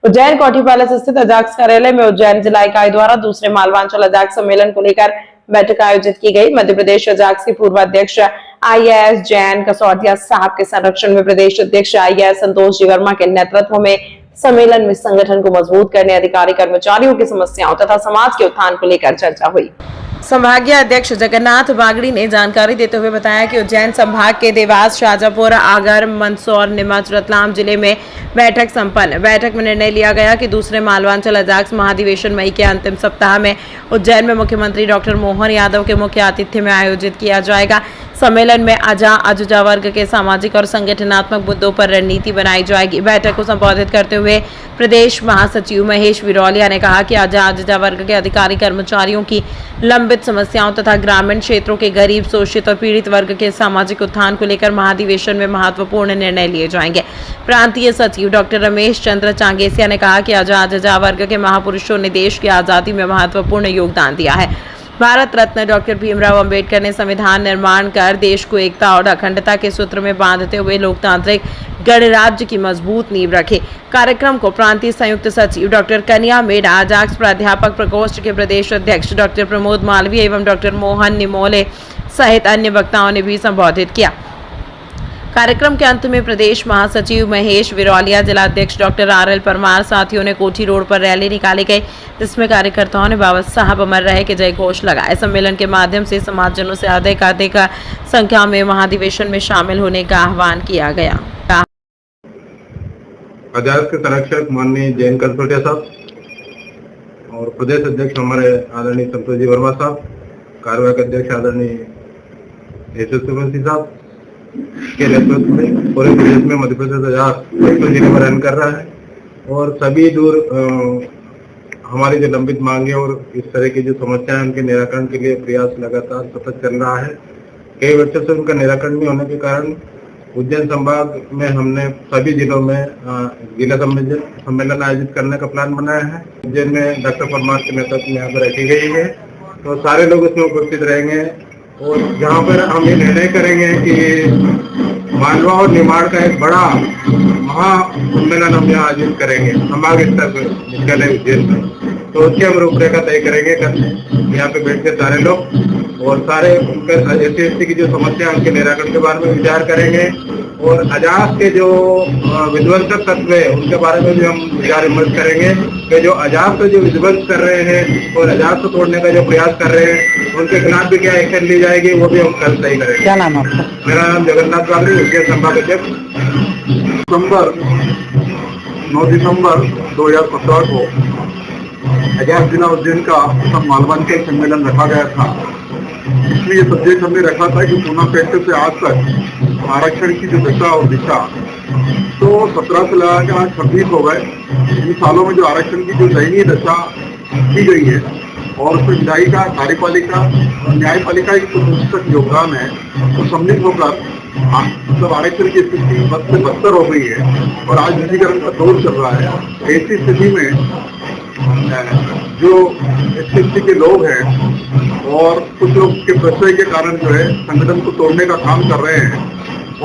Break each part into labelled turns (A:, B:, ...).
A: उज्जैन कोठी पैलेस स्थित अजाक्स कार्यालय में उज्जैन जिला इकाई द्वारा दूसरे मालवांचल अजाक्स सम्मेलन को लेकर बैठक आयोजित की गई। मध्य प्रदेश अजाक्स के पूर्व अध्यक्ष IAS जैन कसौटिया साहब के संरक्षण में प्रदेश अध्यक्ष IAS संतोष जी वर्मा के नेतृत्व में सम्मेलन में संगठन को मजबूत करने, अधिकारी कर्मचारियों की समस्याओं तथा समाज के उत्थान को लेकर चर्चा हुई। संभागीय अध्यक्ष जगन्नाथ बागड़ी ने जानकारी देते हुए बताया कि उज्जैन संभाग के देवास, शाजापुर, आगर, मंदसौर, नीमच, रतलाम जिले में बैठक संपन्न। बैठक में निर्णय लिया गया कि दूसरे मालवांचल अजाक्स महाधिवेशन मई के अंतिम सप्ताह में उज्जैन में मुख्यमंत्री डॉक्टर मोहन यादव के मुख्य आतिथ्य में आयोजित किया जाएगा। सम्मेलन में अजुजा वर्ग के सामाजिक और संगठनात्मक मुद्दों पर रणनीति बनाई जाएगी। बैठक को संबोधित करते हुए प्रदेश महासचिव महेश विरौलिया ने कहा कि अजुजा वर्ग के अधिकारी कर्मचारियों की लंबित समस्याओं तथा ग्रामीण क्षेत्रों के गरीब, शोषित और पीड़ित वर्ग के सामाजिक उत्थान को लेकर महाधिवेशन में महत्वपूर्ण निर्णय लिए जाएंगे। प्रांतीय सचिव डॉक्टर रमेश चंद्र चांगेसिया ने कहा कि अजुजा वर्ग के महापुरुषों ने देश की आजादी में महत्वपूर्ण योगदान दिया है। भारत रत्न डॉक्टर भीमराव अंबेडकर ने संविधान निर्माण कर देश को एकता और अखंडता के सूत्र में बांधते हुए लोकतांत्रिक गणराज्य की मजबूत नींव रखी। कार्यक्रम को प्रांतीय संयुक्त सचिव डॉक्टर कन्या मेडा, अजाक्स प्राध्यापक प्रकोष्ठ के प्रदेश अध्यक्ष डॉक्टर प्रमोद मालवीय एवं डॉक्टर मोहन निमोले सहित अन्य वक्ताओं ने भी संबोधित किया। कार्यक्रम के अंत में प्रदेश महासचिव महेश विरौलिया, जिला अध्यक्ष डॉक्टर RL परमार, साथियों ने कोठी रोड पर रैली निकाली गई, जिसमें कार्यकर्ताओं ने बाबा साहब अमर रहे के जय घोष लगाए। सम्मेलन के माध्यम से समाजजनों से अधिक संख्या में महाधिवेशन में शामिल होने का आह्वान किया गया।
B: अजाक्स के संरक्षक माननीय जैन कसौटिया साहब और प्रदेश अध्यक्ष हमारे आदरणीय संतोष जी वर्मा साहब, कार्यवाहक अध्यक्ष आदरणीय यशस्वी साहब के नेतृत्व में पूरे प्रदेश में मध्य प्रदेश अजाक्स जिले में रन कर रहा है और सभी दूर हमारी जो लंबित मांगे और इस तरह की जो समस्याएं उनके निराकरण के लिए प्रयास लगातार सतत चल रहा है। कई वर्षों से उनका निराकरण नहीं होने के कारण उज्जैन संभाग में हमने सभी जिलों में जिला सम्मेलन आयोजित करने का प्लान बनाया है। उज्जैन में डॉक्टर परमार के नेतृत्व में यहाँ पर रखी गई है, तो सारे लोग इसमें उपस्थित रहेंगे और जहाँ पर हम ये निर्णय करेंगे कि मालवा और निमाड़ का एक बड़ा महासम्मेलन हम यहाँ आयोजित करेंगे संभाग स्तर पर विद्यालय उज्जैन में, तो उसकी हम रूपरेखा तय करेंगे। यहाँ पे बैठ के सारे लोग और सारे SC की जो समस्या उनके निराकरण के बारे में विचार करेंगे और अजाक्स के जो विध्वंसक तत्व है उनके बारे में भी हम विचार विमर्श करेंगे कि जो अजाक्स को जो विध्वंस कर रहे हैं और अजाक्स को तोड़ने का जो प्रयास कर रहे हैं उनके खिलाफ भी क्या एक्शन ली जाएगी वो भी हम कल तय करेंगे।
C: क्या नाम आपका?
B: मेरा नाम जगन्नाथ बागड़ी, उज्जैन संभाग अध्यक्ष।
D: 9 दिसंबर 2017 को अजाक्स जिला उज्जैन का मालवांचल सम्मेलन रखा गया था। इसलिए सब्जेक्ट हमने रखा था कि पूना फैक्टर से आज तक आरक्षण की जो दशा और दिशा, तो 17 से लगा के आज 26 हो गए। इन सालों में जो आरक्षण की जो दयनीय दशा की गई है और उसमें विधायिका, कार्यपालिका और न्यायपालिका की जो योगदान है वो सम्मिलित होकर मतलब आरक्षण की स्थिति बद से बदतर हो गई है और आज निजीकरण का दौर चल रहा है। ऐसी स्थिति में जो SC के लोग हैं और कुछ लोग के प्रश्रय के कारण जो है संगठन को तोड़ने का काम कर रहे हैं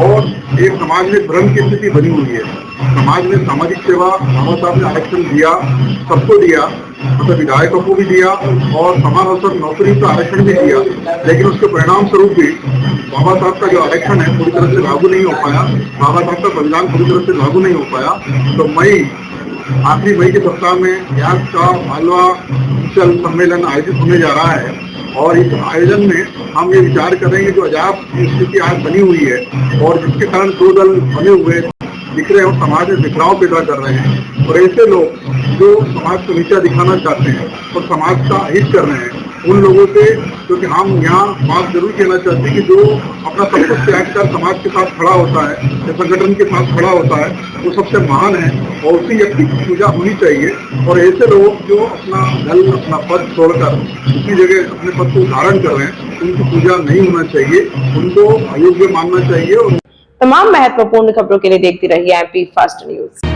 D: और एक समाज में भ्रम की स्थिति बनी हुई है। समाज में सामाजिक सेवा बाबा साहब ने आरक्षण दिया, सबको दिया, मतलब विधायकों को भी दिया और समान अवसर नौकरी का आरक्षण भी दिया, लेकिन उसके परिणाम स्वरूप भी बाबा साहब का जो आरक्षण है पूरी तरह से लागू नहीं हो पाया, बाबा साहब का बलिदान पूरी तरह से लागू नहीं हो पाया। तो आखिरी मई के सप्ताह में अजाक्स का मालवा चल सम्मेलन आयोजित होने जा रहा है और इस आयोजन में हम ये विचार करेंगे जो अजाक्स की स्थिति आज बनी हुई है और जिसके कारण 2 दल बने हुए दिख रहे हैं और समाज में बिखराव पैदा कर रहे हैं और ऐसे लोग जो समाज को नीचा दिखाना चाहते हैं और समाज का हित कर रहे हैं, उन लोगों से क्योंकि हम यहाँ बात जरूर कहना चाहते हैं कि जो अपना सब कुछ त्याग कर समाज के साथ खड़ा होता है या संगठन के साथ खड़ा होता है वो सबसे महान है और उसी व्यक्ति की पूजा होनी चाहिए। और ऐसे लोग जो अपना दल, अपना पद छोड़कर उसी जगह अपने पद को धारण कर रहे हैं उनकी पूजा नहीं होना चाहिए, उनको अयोग्य मानना चाहिए।
A: तमाम महत्वपूर्ण खबरों के लिए देखती रहिए MP फर्स्ट न्यूज।